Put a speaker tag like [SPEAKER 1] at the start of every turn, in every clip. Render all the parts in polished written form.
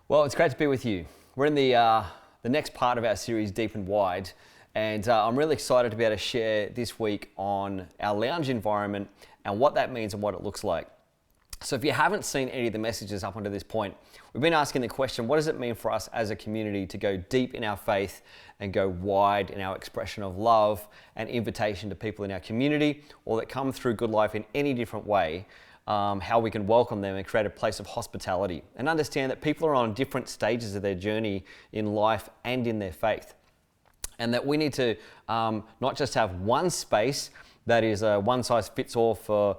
[SPEAKER 1] Well, it's great to be with you. We're in the next part of our series, Deep and Wide, and I'm really excited to be able to share this week on our lounge environment and what that means and what it looks like. So if you haven't seen any of the messages up until this point, we've been asking the question, what does it mean for us as a community to go deep in our faith and go wide in our expression of love and invitation to people in our community or that come through Good Life in any different way, how we can welcome them and create a place of hospitality and understand that people are on different stages of their journey in life and in their faith. And that we need to not just have one space that is a one size fits all for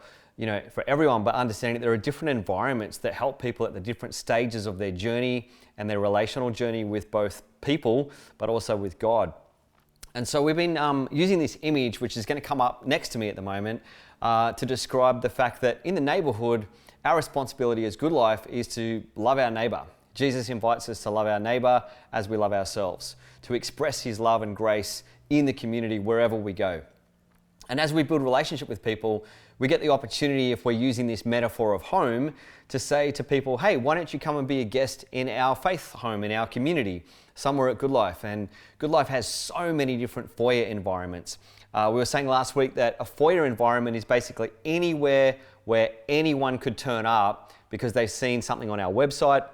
[SPEAKER 1] everyone, but understanding that there are different environments that help people at the different stages of their journey and their relational journey with both people, but also with God. And so we've been using this image, which is going to come up next to me at the moment, to describe the fact that in the neighborhood, our responsibility as Good Life is to love our neighbor. Jesus invites us to love our neighbor as we love ourselves, to express his love and grace in the community wherever we go. And as we build relationship with people, we get the opportunity, if we're using this metaphor of home, to say to people, hey, why don't you come and be a guest in our faith home, in our community, somewhere at Good Life. And Good Life has so many different foyer environments. We were saying last week that a foyer environment is basically anywhere where anyone could turn up because they've seen something on our website,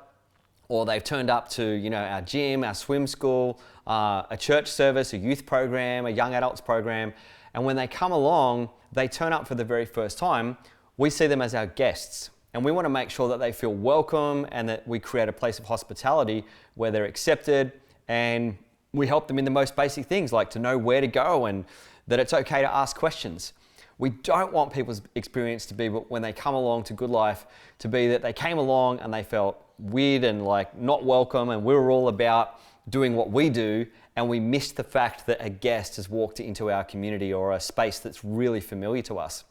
[SPEAKER 1] or they've turned up to our gym, our swim school, a church service, a youth program, a young adults program. And when they come along, they turn up for the very first time, we see them as our guests. And we want to make sure that they feel welcome and that we create a place of hospitality where they're accepted, and we help them in the most basic things like to know where to go and that it's okay to ask questions. We don't want people's experience to be, but when they come along to Good Life, to be that they came along and they felt weird and like not welcome, and we were all about doing what we do, and we missed the fact that a guest has walked into our community or a space that's really familiar to us.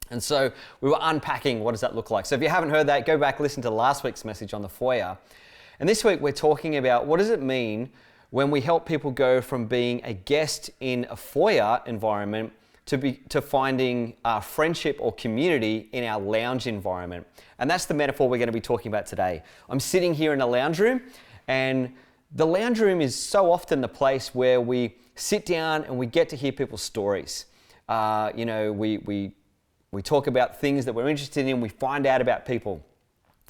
[SPEAKER 1] And so we were unpacking what does that look like. So if you haven't heard that, go back, listen to last week's message on the foyer. And this week we're talking about what does it mean when we help people go from being a guest in a foyer environment to finding friendship or community in our lounge environment. And that's the metaphor we're going to be talking about today. I'm sitting here in a lounge room, and the lounge room is so often the place where we sit down and we get to hear people's stories. We talk about things that we're interested in, we find out about people.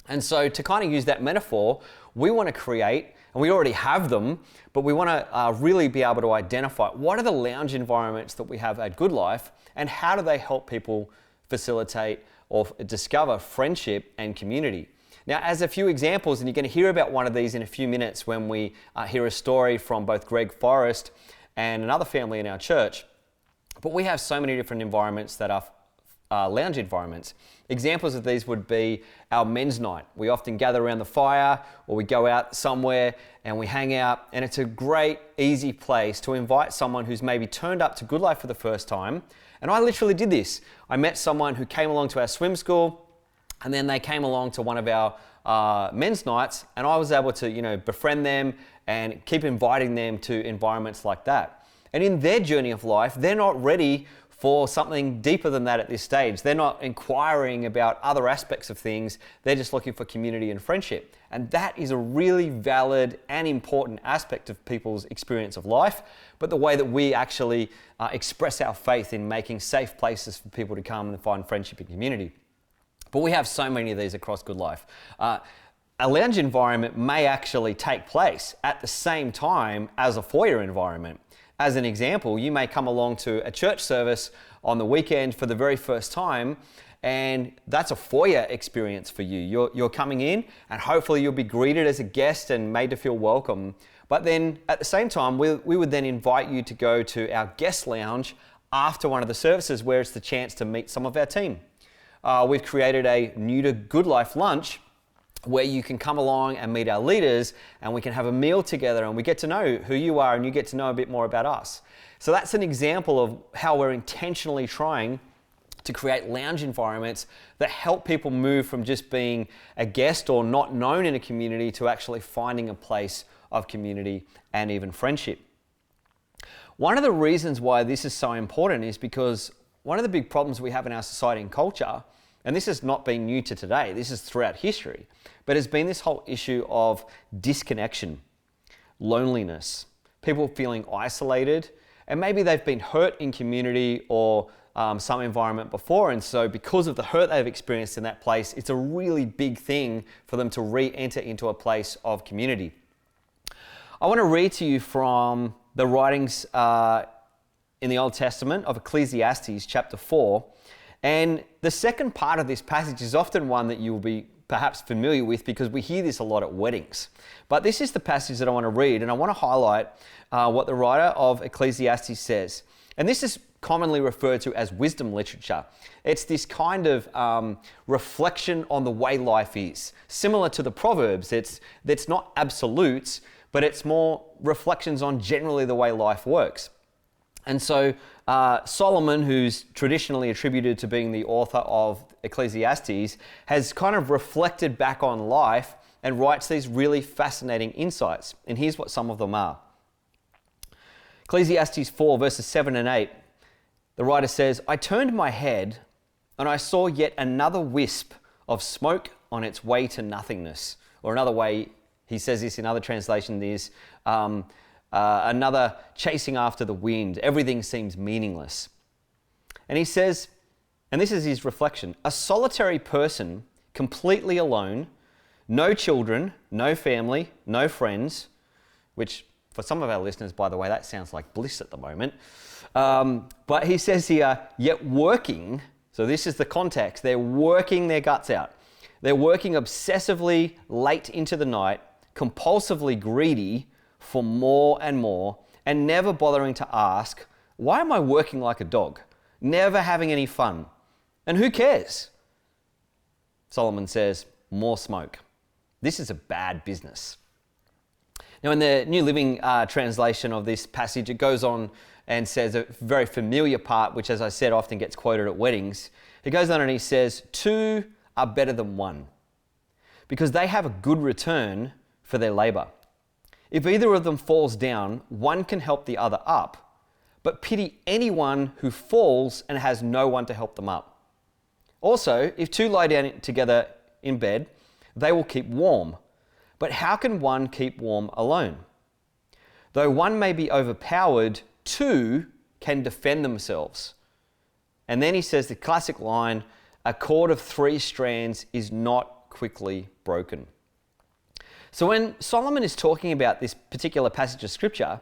[SPEAKER 1] And so to kind of use that metaphor, we want to create, and we already have them, but we want to really be able to identify what are the lounge environments that we have at Good Life, and how do they help people facilitate or discover friendship and community. Now, as a few examples, and you're going to hear about one of these in a few minutes when we hear a story from both Greg Forrest and another family in our church, but we have so many different environments that are lounge environments. Examples of these would be our men's night. We often gather around the fire, or we go out somewhere and we hang out, and it's a great, easy place to invite someone who's maybe turned up to Good Life for the first time. And I literally did this. I met someone who came along to our swim school, and then they came along to one of our men's nights, and I was able to, befriend them and keep inviting them to environments like that. And in their journey of life, they're not ready for something deeper than that at this stage. They're not inquiring about other aspects of things. They're just looking for community and friendship. And that is a really valid and important aspect of people's experience of life, but the way that we actually express our faith in making safe places for people to come and find friendship and community. But we have so many of these across Good Life. A lounge environment may actually take place at the same time as a foyer environment. As an example, you may come along to a church service on the weekend for the very first time, and that's a foyer experience for you. You're coming in, and hopefully you'll be greeted as a guest and made to feel welcome. But then at the same time, we would then invite you to go to our guest lounge after one of the services, where it's the chance to meet some of our team. We've created a New to Good Life lunch where you can come along and meet our leaders, and we can have a meal together, and we get to know who you are and you get to know a bit more about us. So that's an example of how we're intentionally trying to create lounge environments that help people move from just being a guest or not known in a community to actually finding a place of community and even friendship. One of the reasons why this is so important is because one of the big problems we have in our society and culture and this has not been new to today, this is throughout history, but has been this whole issue of disconnection, loneliness, people feeling isolated, and maybe they've been hurt in community or some environment before, and so because of the hurt they've experienced in that place, it's a really big thing for them to re-enter into a place of community. I want to read to you from the writings in the Old Testament of Ecclesiastes chapter 4, and the second part of this passage is often one that you will be perhaps familiar with because we hear this a lot at weddings. But this is the passage that I want to read, and I want to highlight what the writer of Ecclesiastes says. And this is commonly referred to as wisdom literature. It's this kind of reflection on the way life is. Similar to the Proverbs, it's not absolutes, but it's more reflections on generally the way life works. And so Solomon, who's traditionally attributed to being the author of Ecclesiastes, has kind of reflected back on life and writes these really fascinating insights. And here's what some of them are. Ecclesiastes 4 verses 7 and 8, the writer says, "I turned my head and I saw yet another wisp of smoke on its way to nothingness." Or another way, he says this in other translations, is another chasing after the wind. Everything seems meaningless. And he says, and this is his reflection, "A solitary person, completely alone, no children, no family, no friends," which for some of our listeners, by the way, that sounds like bliss at the moment. But he says here, "Yet working," so this is the context, they're working their guts out. They're working obsessively late into the night, compulsively greedy for more and more, and never bothering to ask, why am I working like a dog? Never having any fun. And who cares? Solomon says, more smoke. This is a bad business. Now, in the New Living translation of this passage, it goes on and says a very familiar part, which, as I said, often gets quoted at weddings. He goes on and he says, "Two are better than one, because they have a good return for their labor. If either of them falls down, one can help the other up, but pity anyone who falls and has no one to help them up. Also, if two lie down together in bed, they will keep warm. But how can one keep warm alone? Though one may be overpowered, two can defend themselves." And then he says the classic line, "A cord of three strands is not quickly broken." So when Solomon is talking about this particular passage of scripture,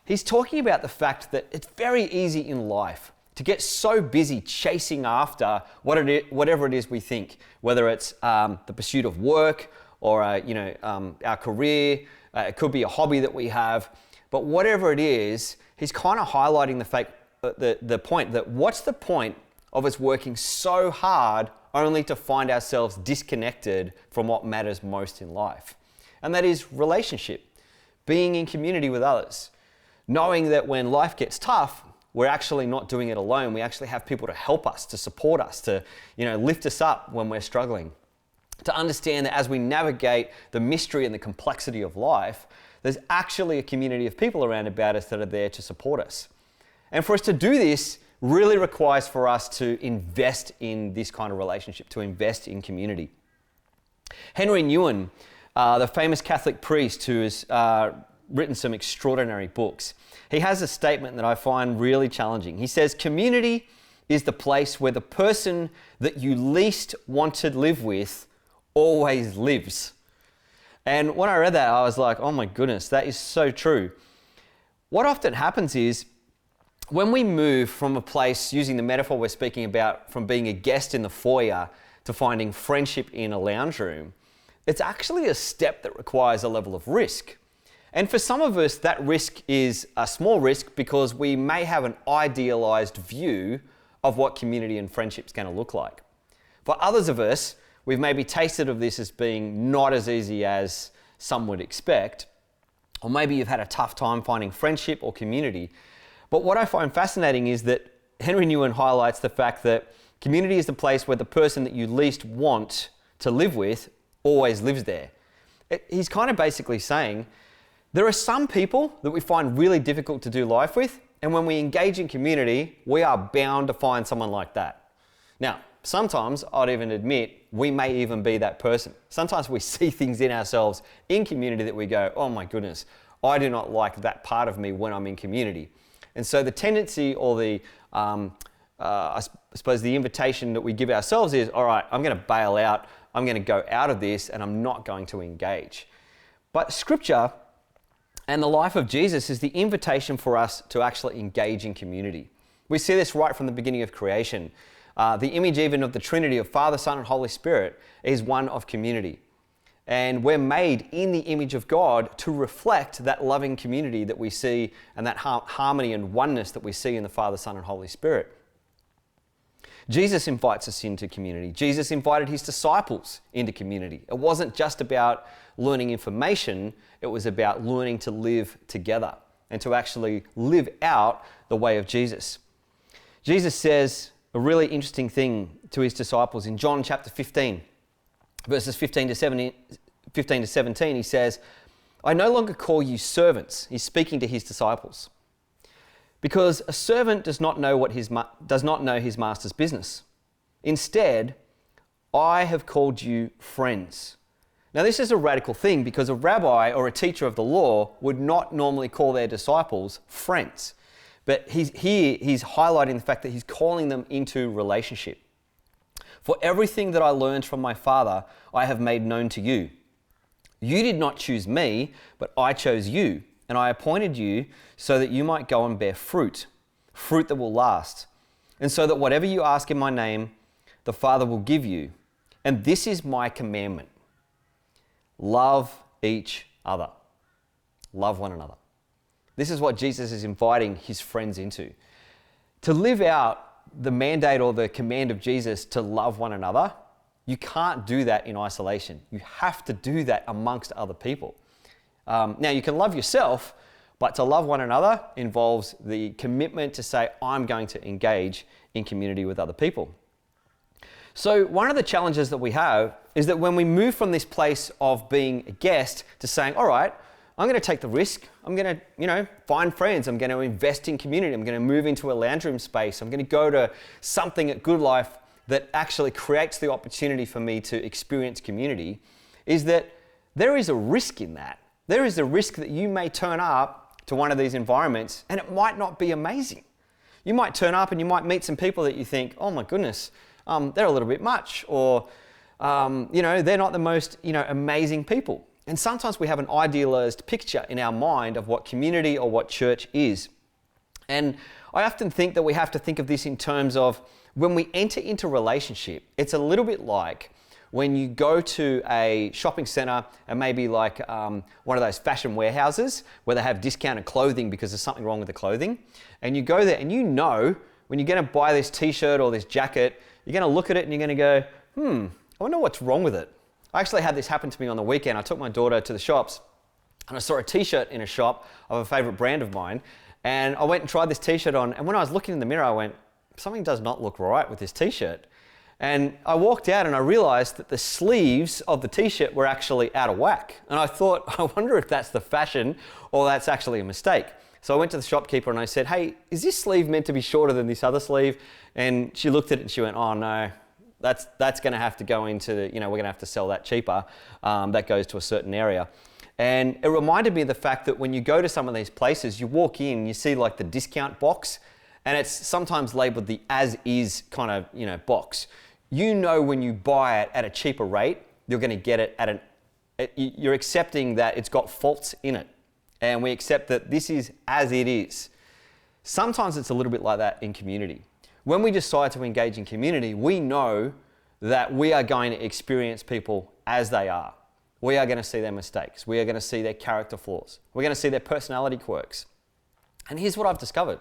[SPEAKER 1] he's talking about the fact that it's very easy in life to get so busy chasing after whatever it is we think, whether it's the pursuit of work or our career, it could be a hobby that we have, but whatever it is, he's kind of highlighting the point that what's the point of us working so hard only to find ourselves disconnected from what matters most in life? And that is relationship, being in community with others, knowing that when life gets tough, we're actually not doing it alone. We actually have people to help us, to support us, to lift us up when we're struggling. To understand that as we navigate the mystery and the complexity of life, there's actually a community of people around about us that are there to support us. And for us to do this really requires for us to invest in this kind of relationship, to invest in community. Henry Nouwen, the famous Catholic priest who has written some extraordinary books, he has a statement that I find really challenging. He says, "Community is the place where the person that you least want to live with always lives." And when I read that, I was like, oh my goodness, that is so true. What often happens is when we move from a place, using the metaphor we're speaking about, from being a guest in the foyer to finding friendship in a lounge room, it's actually a step that requires a level of risk. And for some of us, that risk is a small risk because we may have an idealized view of what community and friendship is going to look like. For others of us, we've maybe tasted of this as being not as easy as some would expect, or maybe you've had a tough time finding friendship or community. But what I find fascinating is that Henry Nouwen highlights the fact that community is the place where the person that you least want to live with always lives there. He's kind of basically saying there are some people that we find really difficult to do life with, and when we engage in community, we are bound to find someone like that. Now, sometimes I'd even admit we may even be that person. Sometimes we see things in ourselves in community that we go, oh my goodness, I do not like that part of me when I'm in community. And so the tendency or I suppose the invitation that we give ourselves is, all right, I'm going to bail out, I'm going to go out of this, and I'm not going to engage. But Scripture and the life of Jesus is the invitation for us to actually engage in community. We see this right from the beginning of creation. The image even of the Trinity of Father, Son, and Holy Spirit is one of community. And we're made in the image of God to reflect that loving community that we see and that harmony and oneness that we see in the Father, Son, and Holy Spirit. Jesus invites us into community. Jesus invited his disciples into community. It wasn't just about learning information, it was about learning to live together and to actually live out the way of Jesus. Jesus says a really interesting thing to his disciples in John chapter 15, verses 15 to 17, he says, I no longer call you servants. He's speaking to his disciples. Because a servant does not know his master's business. Instead, I have called you friends. Now this is a radical thing because a rabbi or a teacher of the law would not normally call their disciples friends. But he's highlighting the fact that he's calling them into relationship. For everything that I learned from my Father, I have made known to you. You did not choose me, but I chose you, and I appointed you so that you might go and bear fruit that will last, and so that whatever you ask in my name, the Father will give you. And this is my commandment. Love each other. Love one another. This is what Jesus is inviting his friends into. To live out the mandate or the command of Jesus to love one another, you can't do that in isolation. You have to do that amongst other people. Now, you can love yourself, but to love one another involves the commitment to say, I'm going to engage in community with other people. So one of the challenges that we have is that when we move from this place of being a guest to saying, all right, I'm going to take the risk. I'm going to, find friends. I'm going to invest in community. I'm going to move into a Loungeroom space. I'm going to go to something at Good Life that actually creates the opportunity for me to experience community, is that there is a risk in that. There is a risk that you may turn up to one of these environments and it might not be amazing. You might turn up and you might meet some people that you think, oh my goodness, they're a little bit much, or they're not the most amazing people. And sometimes we have an idealized picture in our mind of what community or what church is. And I often think that we have to think of this in terms of when we enter into relationship, it's a little bit like when you go to a shopping center and maybe like one of those fashion warehouses where they have discounted clothing because there's something wrong with the clothing. And you go there and when you're going to buy this t-shirt or this jacket, you're going to look at it and you're going to go, I wonder what's wrong with it. I actually had this happen to me on the weekend. I took my daughter to the shops and I saw a t-shirt in a shop of a favorite brand of mine. And I went and tried this t-shirt on. And when I was looking in the mirror, I went, something does not look right with this t-shirt. And I walked out and I realized that the sleeves of the t-shirt were actually out of whack. And I thought, I wonder if that's the fashion or that's actually a mistake. So I went to the shopkeeper and I said, hey, is this sleeve meant to be shorter than this other sleeve? And she looked at it and she went, oh no, that's going to have to go into, we're going to have to sell that cheaper. That goes to a certain area. And it reminded me of the fact that when you go to some of these places, you walk in, you see like the discount box, and it's sometimes labeled the as is kind of, box. When you buy it at a cheaper rate, you're going to get it you're accepting that it's got faults in it. And we accept that this is as it is. Sometimes it's a little bit like that in community. When we decide to engage in community, we know that we are going to experience people as they are. We are going to see their mistakes. We are going to see their character flaws. We're going to see their personality quirks. And here's what I've discovered.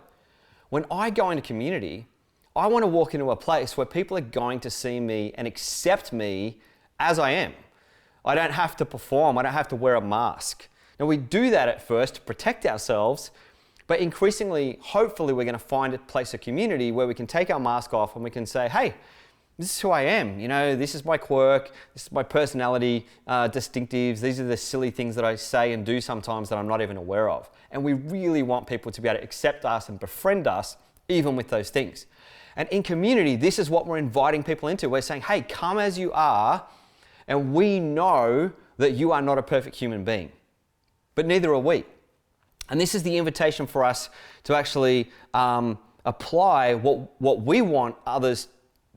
[SPEAKER 1] When I go into community, I want to walk into a place where people are going to see me and accept me as I am. I don't have to perform. I don't have to wear a mask. Now, we do that at first to protect ourselves, but increasingly, hopefully, we're going to find a place of community where we can take our mask off and we can say, hey, this is who I am. This is my quirk. This is my personality distinctives. These are the silly things that I say and do sometimes that I'm not even aware of. And we really want people to be able to accept us and befriend us even with those things. And in community, this is what we're inviting people into. We're saying, hey, come as you are, and we know that you are not a perfect human being, but neither are we. And this is the invitation for us to actually apply what we want others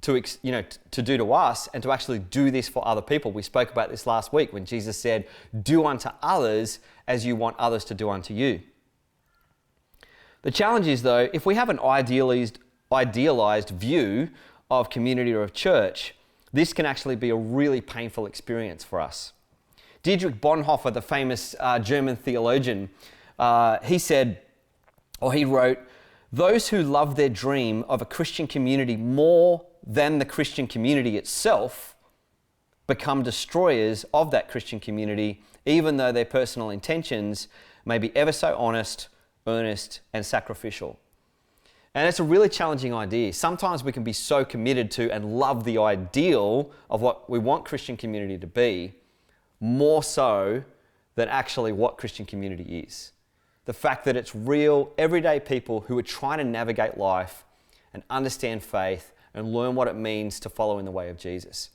[SPEAKER 1] to do to us, and to actually do this for other people. We spoke about this last week when Jesus said, do unto others as you want others to do unto you. The challenge is, though, if we have an idealized view of community or of church, this can actually be a really painful experience for us. Dietrich Bonhoeffer, the famous German theologian, he wrote, those who love their dream of a Christian community more than the Christian community itself become destroyers of that Christian community, even though their personal intentions may be ever so honest, earnest, and sacrificial. And it's a really challenging idea. Sometimes we can be so committed to and love the ideal of what we want Christian community to be, more so than actually what Christian community is. The fact that it's real, everyday people who are trying to navigate life and understand faith and learn what it means to follow in the way of Jesus.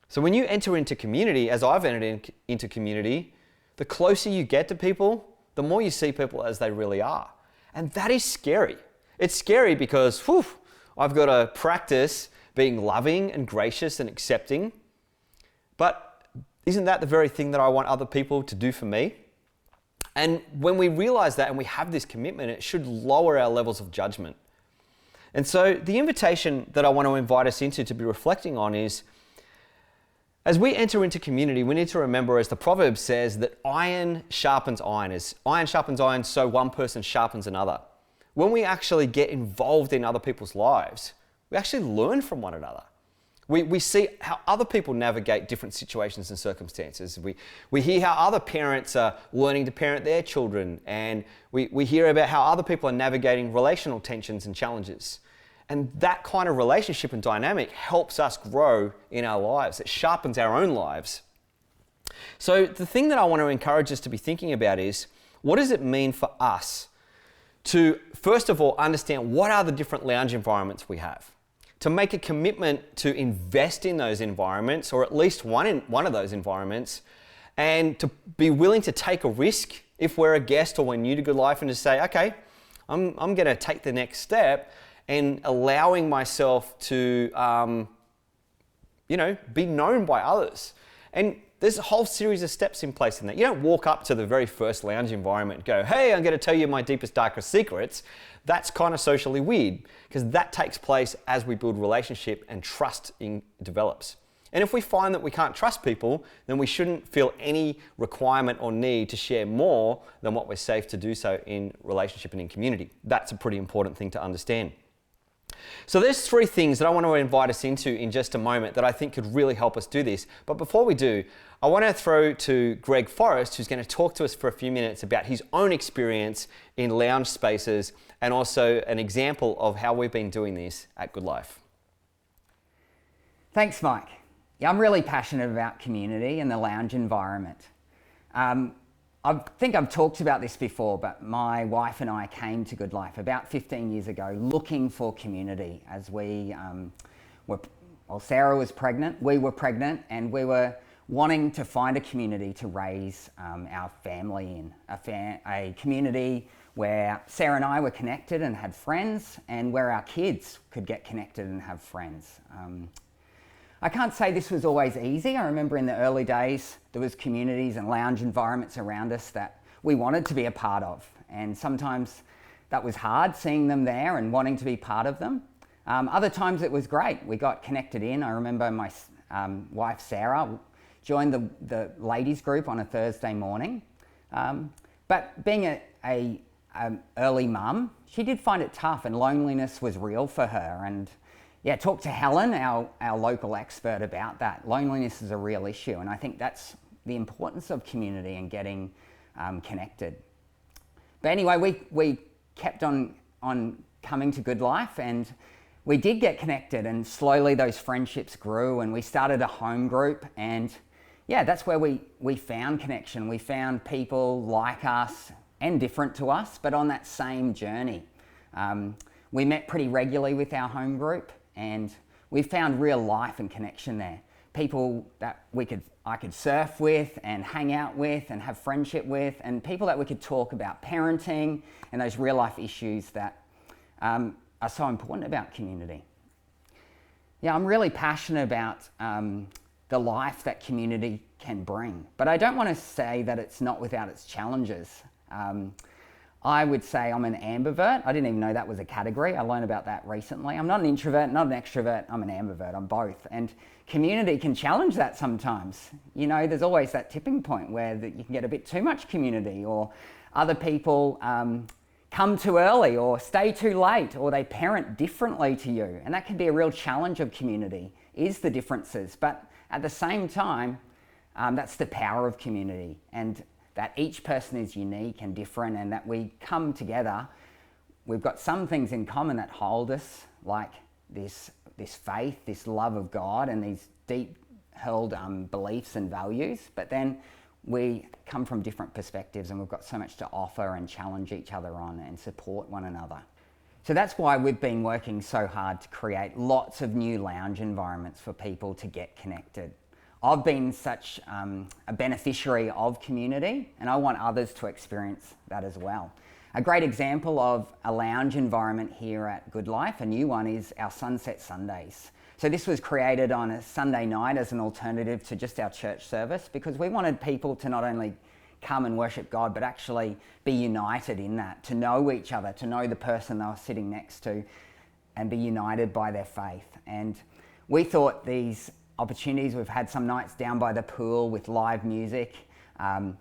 [SPEAKER 1] So when you enter into community, as I've entered into community, the closer you get to people, the more you see people as they really are. And that is scary. It's scary because, I've got to practice being loving and gracious and accepting. But isn't that the very thing that I want other people to do for me? And when we realize that and we have this commitment, it should lower our levels of judgment. And so the invitation that I want to invite us into to be reflecting on is, as we enter into community, we need to remember, as the proverb says, that iron sharpens iron. As iron sharpens iron, so one person sharpens another. When we actually get involved in other people's lives, we actually learn from one another. We see how other people navigate different situations and circumstances. We hear how other parents are learning to parent their children, and we hear about how other people are navigating relational tensions and challenges. And that kind of relationship and dynamic helps us grow in our lives. It sharpens our own lives. So the thing that I want to encourage us to be thinking about is, what does it mean for us to, first of all, understand what are the different lounge environments we have? To make a commitment to invest in those environments, or at least one of those environments, and to be willing to take a risk if we're a guest or we're new to Good Life, and to say, okay, I'm going to take the next step and allowing myself to, be known by others. And there's a whole series of steps in place in that. You don't walk up to the very first lounge environment and go, hey, I'm going to tell you my deepest, darkest secrets. That's kind of socially weird, because that takes place as we build relationship and trust develops. And if we find that we can't trust people, then we shouldn't feel any requirement or need to share more than what we're safe to do so in relationship and in community. That's a pretty important thing to understand. So there's three things that I want to invite us into in just a moment that I think could really help us do this. But before we do, I want to throw to Greg Forrest, who's going to talk to us for a few minutes about his own experience in lounge spaces and also an example of how we've been doing this at Good Life.
[SPEAKER 2] Thanks, Mike. Yeah, I'm really passionate about community and the lounge environment. I think I've talked about this before, but my wife and I came to Good Life about 15 years ago looking for community as we Sarah was pregnant, we were pregnant, and we were wanting to find a community to raise our family in, a community where Sarah and I were connected and had friends, and where our kids could get connected and have friends. I can't say this was always easy. I remember in the early days, there was communities and lounge environments around us that we wanted to be a part of. And sometimes that was hard, seeing them there and wanting to be part of them. Other times it was great. We got connected in. I remember my wife, Sarah, joined the ladies group on a Thursday morning. But being a early mum, she did find it tough, and loneliness was real for her. And yeah, talk to Helen, our local expert, about that. Loneliness is a real issue, and I think that's the importance of community and getting connected. But anyway, we kept on coming to Good Life, and we did get connected, and slowly those friendships grew, and we started a home group, and yeah, that's where we found connection. We found people like us and different to us, but on that same journey. we met pretty regularly with our home group, and we found real life and connection there. People that I could surf with and hang out with and have friendship with, and people that we could talk about parenting and those real life issues that are so important about community. Yeah, I'm really passionate about the life that community can bring, but I don't want to say that it's not without its challenges. I would say I'm an ambivert. I didn't even know that was a category. I learned about that recently. I'm not an introvert, not an extrovert, I'm an ambivert, I'm both. And community can challenge that sometimes. You know, there's always that tipping point where you can get a bit too much community, or other people come too early or stay too late, or they parent differently to you. And that can be a real challenge of community, is the differences. But at the same time, that's the power of community, and that each person is unique and different, and that we come together. We've got some things in common that hold us, like this faith, this love of God, and these deep held beliefs and values. But then we come from different perspectives, and we've got so much to offer and challenge each other on and support one another. So that's why we've been working so hard to create lots of new lounge environments for people to get connected. I've been such a beneficiary of community, and I want others to experience that as well. A great example of a lounge environment here at Good Life, a new one, is our Sunset Sundays. So this was created on a Sunday night as an alternative to just our church service, because we wanted people to not only come and worship God, but actually be united in that, to know each other, to know the person they were sitting next to, and be united by their faith. And we thought these opportunities, we've had some nights down by the pool with live music, and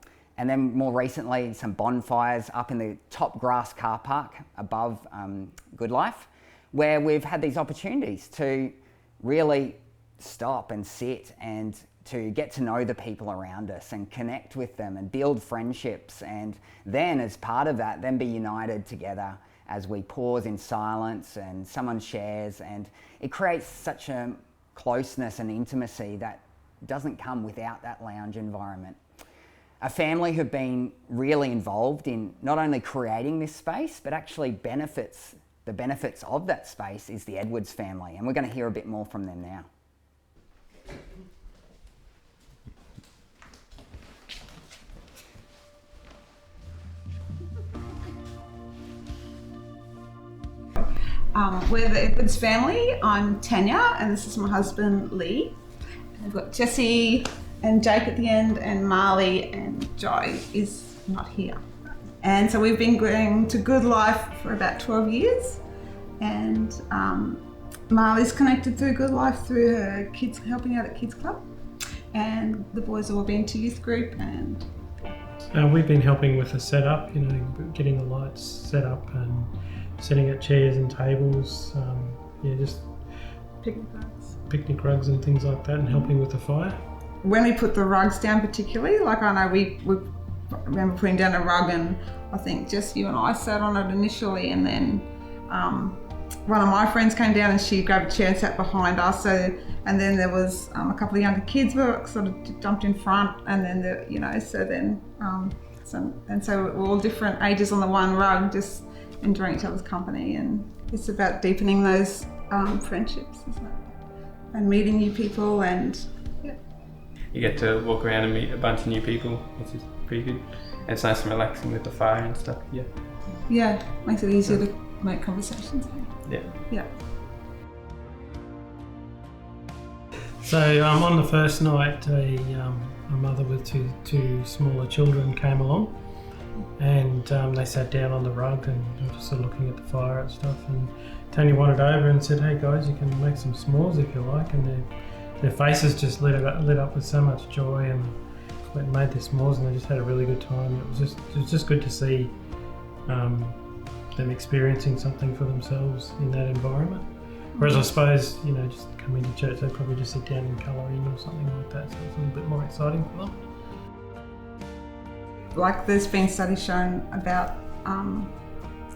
[SPEAKER 2] then more recently some bonfires up in the top grass car park above Good Life, where we've had these opportunities to really stop and sit and to get to know the people around us and connect with them and build friendships, and then as part of that, then be united together as we pause in silence and someone shares, and it creates such a closeness and intimacy that doesn't come without that lounge environment. A family who've been really involved in not only creating this space, but actually the benefits of that space is the Edwards family, and we're going to hear a bit more from them now.
[SPEAKER 3] We're the Edwards family. I'm Tanya, and this is my husband Lee. We've got Jesse and Jake at the end, and Marley, and Joy is not here. And so we've been going to Good Life for about 12 years, and Marley's connected through Good Life through her kids, helping out at Kids Club, and the boys have all been to youth group. And
[SPEAKER 4] we've been helping with the setup, you know, getting the lights set up and setting up chairs and tables, just picnic rugs and things like that, and helping with the fire.
[SPEAKER 3] When we put the rugs down particularly, like I know we remember putting down a rug, and I think just you and I sat on it initially, and then one of my friends came down and she grabbed a chair and sat behind us. So, and then there was a couple of younger kids were sort of jumped in front, and then so we're all different ages on the one rug, just enjoying each other's company, and it's about deepening those friendships and meeting new people, and
[SPEAKER 5] you get to walk around and meet a bunch of new people, which is pretty good. And it's nice and relaxing with the fire and stuff.
[SPEAKER 3] Yeah, makes it easier to make conversations. Yeah.
[SPEAKER 4] So on the first night, a mother with two smaller children came along, and they sat down on the rug and were just sort of looking at the fire and stuff, and Tanya wandered over and said, "Hey guys, you can make some s'mores if you like," and their faces just lit up with so much joy, and went and made their s'mores, and they just had a really good time. It was just good to see them experiencing something for themselves in that environment. Whereas I suppose, just coming to church, they'd probably just sit down and colour in or something like that, so it's a little bit more exciting for them.
[SPEAKER 3] Like there's been studies shown about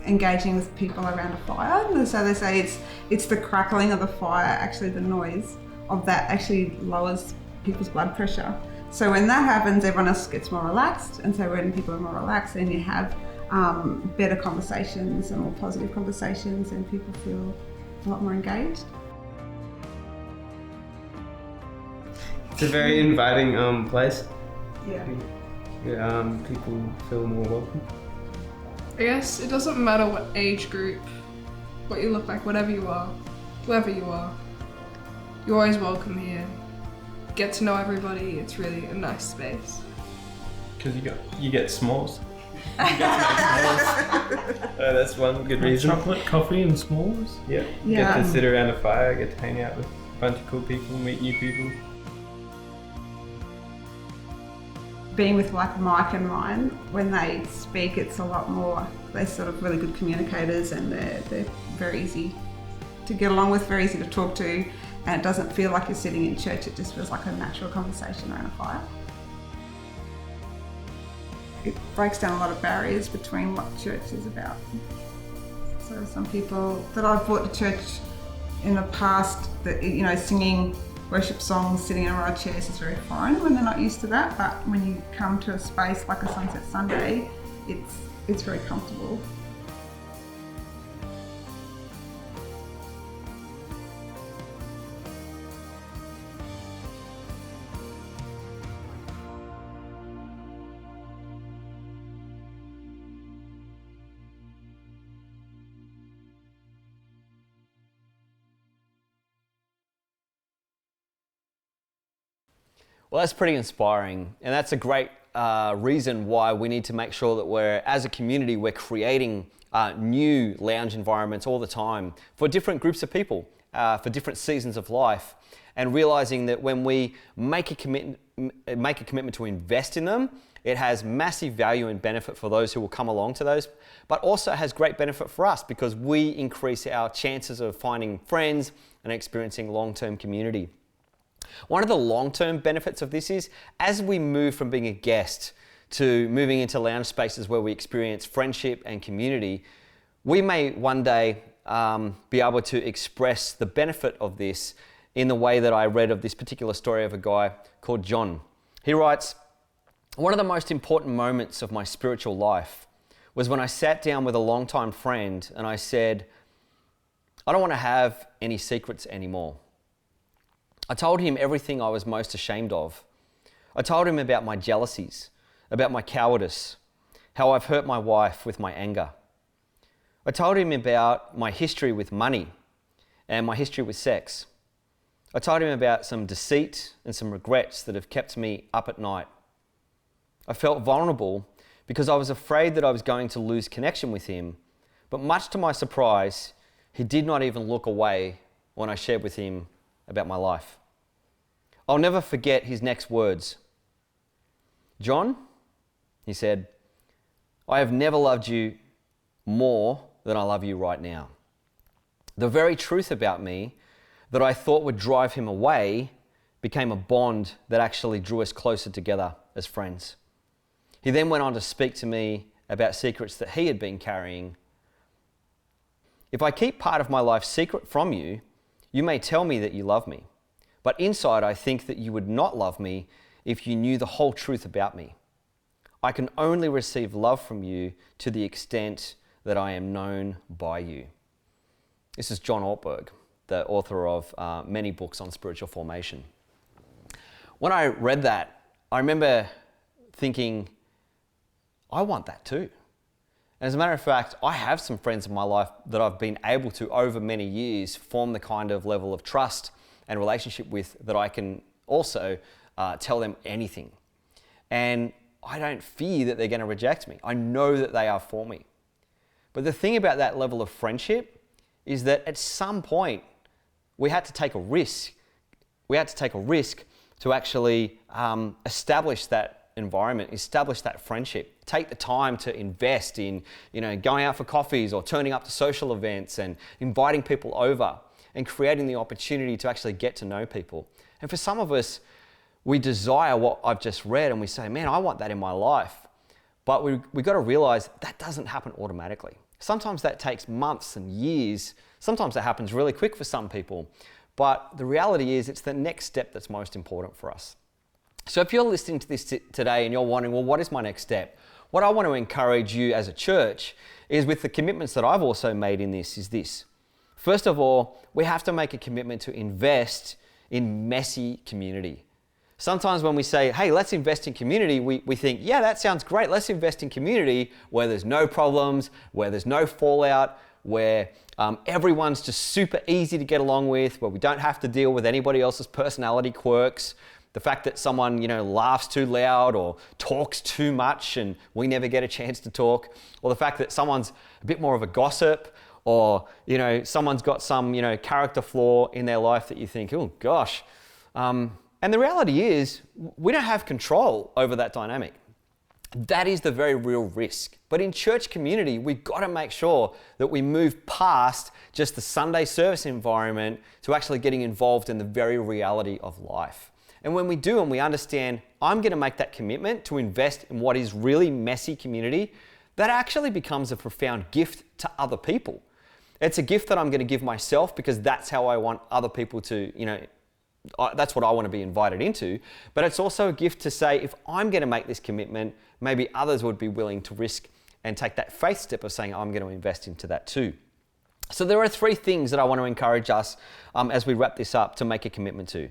[SPEAKER 3] engaging with people around a fire. And so they say it's the crackling of the fire, actually the noise of that actually lowers people's blood pressure. So when that happens, everyone else gets more relaxed. And so when people are more relaxed, then you have better conversations and more positive conversations, and people feel a lot more engaged.
[SPEAKER 5] It's a very inviting place.
[SPEAKER 3] Yeah.
[SPEAKER 5] People feel more welcome.
[SPEAKER 6] I guess it doesn't matter what age group, what you look like, whatever you are, whoever you are, you're always welcome here. Get to know everybody. It's really a nice space.
[SPEAKER 5] Because you get s'mores. You get to make s'mores. That's one good reason.
[SPEAKER 4] Chocolate, coffee and s'mores.
[SPEAKER 5] Yeah.
[SPEAKER 3] Yeah.
[SPEAKER 5] Get to sit around a fire, get to hang out with a bunch of cool people, meet new people.
[SPEAKER 3] Being with like Mike and Ryan, when they speak, it's a lot more, they're sort of really good communicators, and they're very easy to get along with, very easy to talk to, and it doesn't feel like you're sitting in church, it just feels like a natural conversation around a fire. It breaks down a lot of barriers between what church is about. So some people that I've brought to church in the past, that, you know, singing worship songs, sitting in a row of chairs is very foreign when they're not used to that, but when you come to a space like a Sunset Sunday, it's very comfortable.
[SPEAKER 1] Well, that's pretty inspiring, and that's a great reason why we need to make sure that as a community, we're creating new lounge environments all the time for different groups of people, for different seasons of life, and realizing that when we make a commitment to invest in them, it has massive value and benefit for those who will come along to those, but also has great benefit for us because we increase our chances of finding friends and experiencing long-term community. One of the long-term benefits of this is, as we move from being a guest to moving into lounge spaces where we experience friendship and community, we may one day be able to express the benefit of this in the way that I read of this particular story of a guy called John. He writes, "One of the most important moments of my spiritual life was when I sat down with a longtime friend and I said, I don't want to have any secrets anymore. I told him everything I was most ashamed of. I told him about my jealousies, about my cowardice, how I've hurt my wife with my anger. I told him about my history with money and my history with sex. I told him about some deceit and some regrets that have kept me up at night. I felt vulnerable because I was afraid that I was going to lose connection with him, but much to my surprise, he did not even look away when I shared with him about my life. I'll never forget his next words. John, he said, I have never loved you more than I love you right now. The very truth about me that I thought would drive him away became a bond that actually drew us closer together as friends. He then went on to speak to me about secrets that he had been carrying. If I keep part of my life secret from you, you may tell me that you love me. But inside, I think that you would not love me if you knew the whole truth about me. I can only receive love from you to the extent that I am known by you." This is John Ortberg, the author of many books on spiritual formation. When I read that, I remember thinking, I want that too. And as a matter of fact, I have some friends in my life that I've been able to, over many years, form the kind of level of trust and relationship with that I can also tell them anything. And I don't fear that they're going to reject me. I know that they are for me. But the thing about that level of friendship is that at some point, we had to take a risk. We had to take a risk to actually establish that environment, establish that friendship, take the time to invest in, going out for coffees or turning up to social events and inviting people over and creating the opportunity to actually get to know people. And for some of us, we desire what I've just read and we say, man, I want that in my life. But we've got to realize that doesn't happen automatically. Sometimes that takes months and years. Sometimes that happens really quick for some people. But the reality is it's the next step that's most important for us. So if you're listening to this today and you're wondering, well, what is my next step? what I want to encourage you as a church is, with the commitments that I've also made in this, is this. First of all, we have to make a commitment to invest in messy community. Sometimes when we say, hey, let's invest in community, we think, yeah, that sounds great. Let's invest in community where there's no problems, where there's no fallout, where everyone's just super easy to get along with, where we don't have to deal with anybody else's personality quirks. The fact that someone, laughs too loud or talks too much and we never get a chance to talk, or the fact that someone's a bit more of a gossip, or, someone's got some, character flaw in their life that you think, oh gosh. And the reality is, we don't have control over that dynamic. That is the very real risk. But in church community, we've got to make sure that we move past just the Sunday service environment to actually getting involved in the very reality of life. And when we do, and we understand, I'm going to make that commitment to invest in what is really messy community, that actually becomes a profound gift to other people. It's a gift that I'm going to give myself, because that's how I want other people to, that's what I want to be invited into. But it's also a gift to say, if I'm going to make this commitment, maybe others would be willing to risk and take that faith step of saying, I'm going to invest into that too. So there are 3 things that I want to encourage us as we wrap this up to make a commitment to.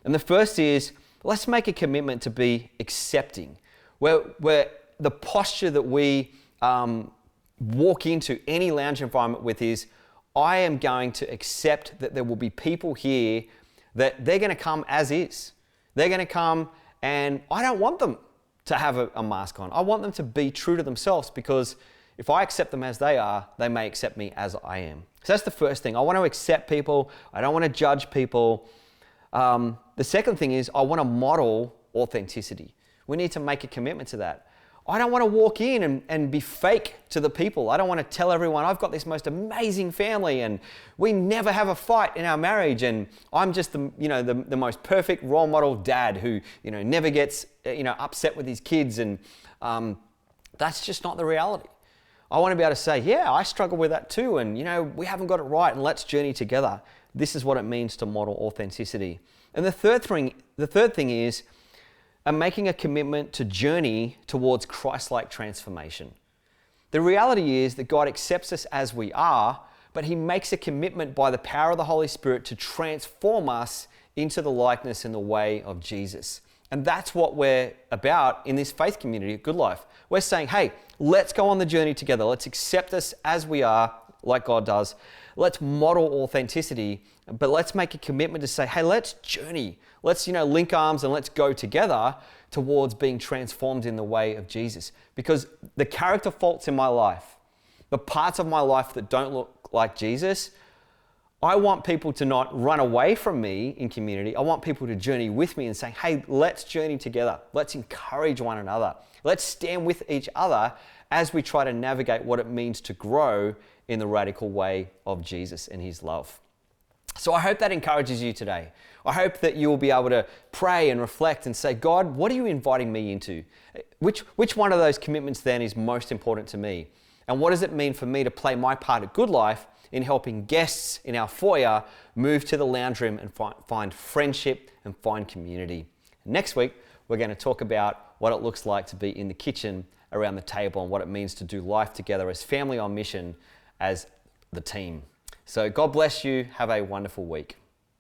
[SPEAKER 1] And the first is, let's make a commitment to be accepting, where the posture that we walk into any lounge environment with is, I am going to accept that there will be people here that they're going to come as is. They're going to come, and I don't want them to have a mask on. I want them to be true to themselves, because if I accept them as they are, they may accept me as I am. So that's the first thing. I want to accept people. I don't want to judge people. The second thing is, I want to model authenticity. We need to make a commitment to that. I don't want to walk in and be fake to the people. I don't want to tell everyone I've got this most amazing family and we never have a fight in our marriage, and I'm just the most perfect role model dad who never gets upset with his kids, and that's just not the reality. I want to be able to say, yeah, I struggle with that too, and we haven't got it right, and let's journey together. This is what it means to model authenticity. And the third thing is, and making a commitment to journey towards Christ-like transformation. The reality is that God accepts us as we are, but He makes a commitment by the power of the Holy Spirit to transform us into the likeness and the way of Jesus. And that's what we're about in this faith community at Good Life. We're saying, hey, let's go on the journey together. Let's accept us as we are, like God does. Let's model authenticity, but let's make a commitment to say, hey, let's journey. Let's, link arms and let's go together towards being transformed in the way of Jesus. Because the character faults in my life, the parts of my life that don't look like Jesus, I want people to not run away from me in community. I want people to journey with me and say, hey, let's journey together. Let's encourage one another. Let's stand with each other as we try to navigate what it means to grow in the radical way of Jesus and His love. So I hope that encourages you today. I hope that you will be able to pray and reflect and say, God, what are you inviting me into? Which one of those commitments then is most important to me? And what does it mean for me to play my part at Good Life in helping guests in our foyer move to the lounge room and find friendship and find community? Next week, we're going to talk about what it looks like to be in the kitchen around the table and what it means to do life together as family on mission as the team. So God bless you. Have a wonderful week.